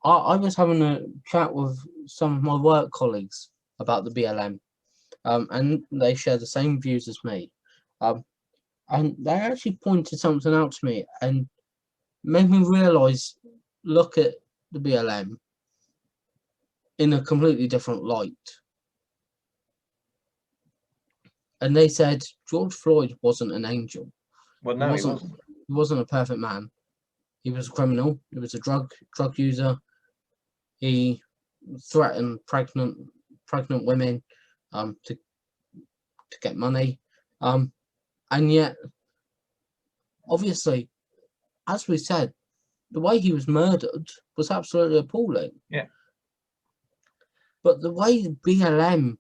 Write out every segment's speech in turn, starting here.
I was having a chat with some of my work colleagues about the BLM, and they share the same views as me. Um, and they actually pointed something out to me and made me realise, look at the BLM in a completely different light. And they said George Floyd wasn't an angel. Well, He no, he wasn't. wasn't. He wasn't a perfect man. He was a criminal. He was a drug user. He threatened pregnant women to get money. And yet, obviously, as we said, the way he was murdered was absolutely appalling. Yeah. But the way the BLM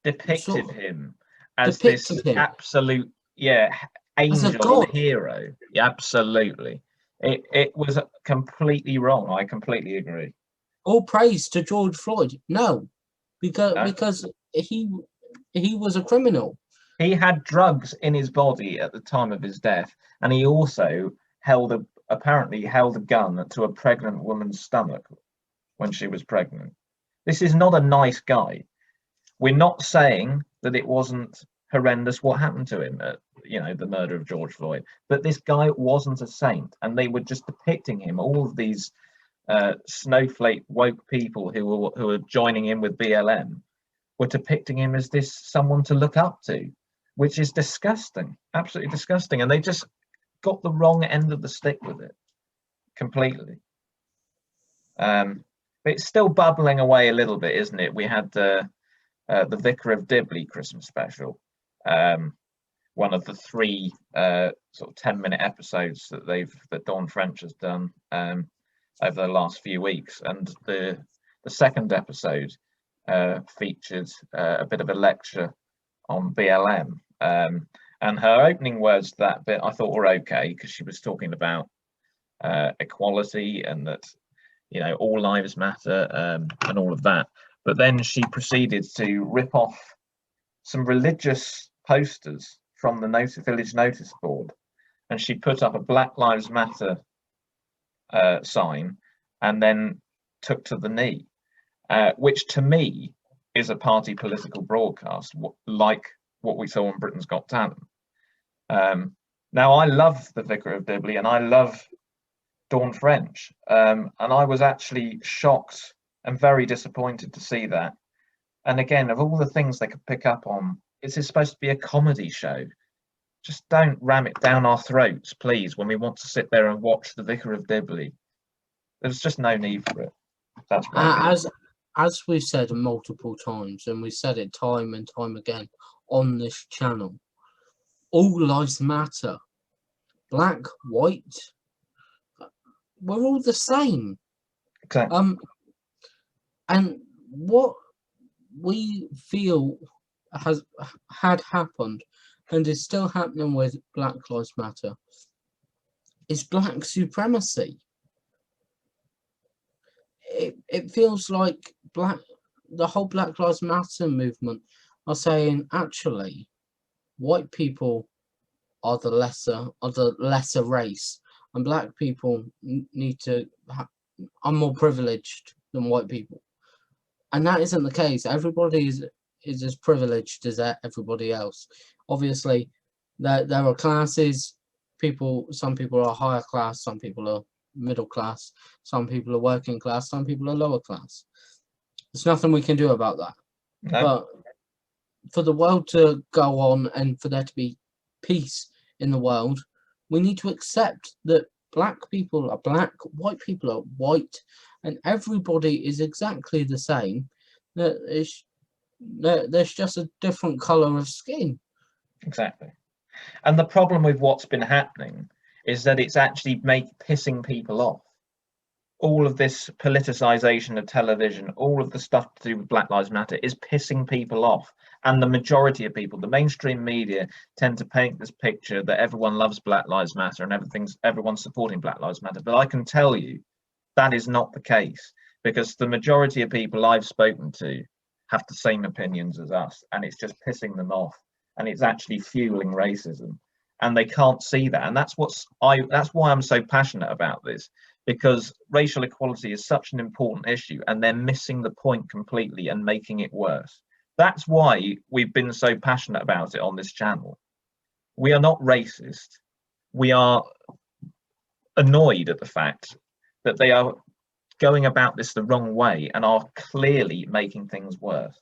Depicted sort of him as this depicted him absolute, as a angel and god, hero. Yeah, absolutely. It was completely wrong. I completely agree. all praise to George Floyd. No, because No, because he was a criminal. he had drugs in his body at the time of his death, and he also apparently held a gun to a pregnant woman's stomach when she was pregnant. This is not a nice guy. We're not saying that it wasn't horrendous what happened to him at, the murder of George Floyd, but this guy wasn't a saint, and they were just depicting him. All of these snowflake woke people who were joining in with BLM were depicting him as this someone to look up to, which is disgusting, absolutely disgusting. And they just got the wrong end of the stick with it completely. But it's still bubbling away a little bit, isn't it? We had the Vicar of Dibley Christmas special, one of the three sort of 10-minute episodes that Dawn French has done over the last few weeks, and the second episode featured a bit of a lecture on BLM, and her opening words to that bit I thought were okay, because she was talking about equality and that all lives matter, and all of that. But then she proceeded to rip off some religious posters from the village notice board, and she put up a Black Lives Matter sign, and then took to the knee, which to me is a party political broadcast, like what we saw on Britain's Got Talent. Now, I love the Vicar of Dibley and I love Dawn French, and I was actually shocked and very disappointed to see that. And again, of all the things they could pick up on, it's supposed to be a comedy show. Just don't ram it down our throats, please, when we want to sit there and watch the Vicar of Dibley. There's just no need for it. That's my As we've said multiple times, and we said it time and time again on this channel, all lives matter. Black, white, we're all the same. Exactly. And what we feel had happened and is still happening with Black Lives Matter is black supremacy. It feels like the whole Black Lives Matter movement are saying, actually, white people are the lesser race, and black people need to are more privileged than white people, and that isn't the case. Everybody is as privileged as everybody else. Obviously, there are classes. Some people are higher class, some people are middle class, some people are working class, some people are lower class. There's nothing we can do about that. No. But for the world to go on and for there to be peace in the world, we need to accept that black people are black, white people are white, and everybody is exactly the same. There's just a different color of skin. Exactly. And the problem with what's been happening is that it's actually pissing people off. All of this politicization of television, all of the stuff to do with Black Lives Matter is pissing people off. And the majority of people, the mainstream media, tend to paint this picture that everyone loves Black Lives Matter and everyone's supporting Black Lives Matter. But I can tell you that is not the case, because the majority of people I've spoken to have the same opinions as us, and it's just pissing them off, and it's actually fueling racism, and they can't see that. And that's why I'm so passionate about this, because racial equality is such an important issue and they're missing the point completely and making it worse. That's why we've been so passionate about it on this channel. We are not racist. We are annoyed at the fact that they are going about this the wrong way and are clearly making things worse.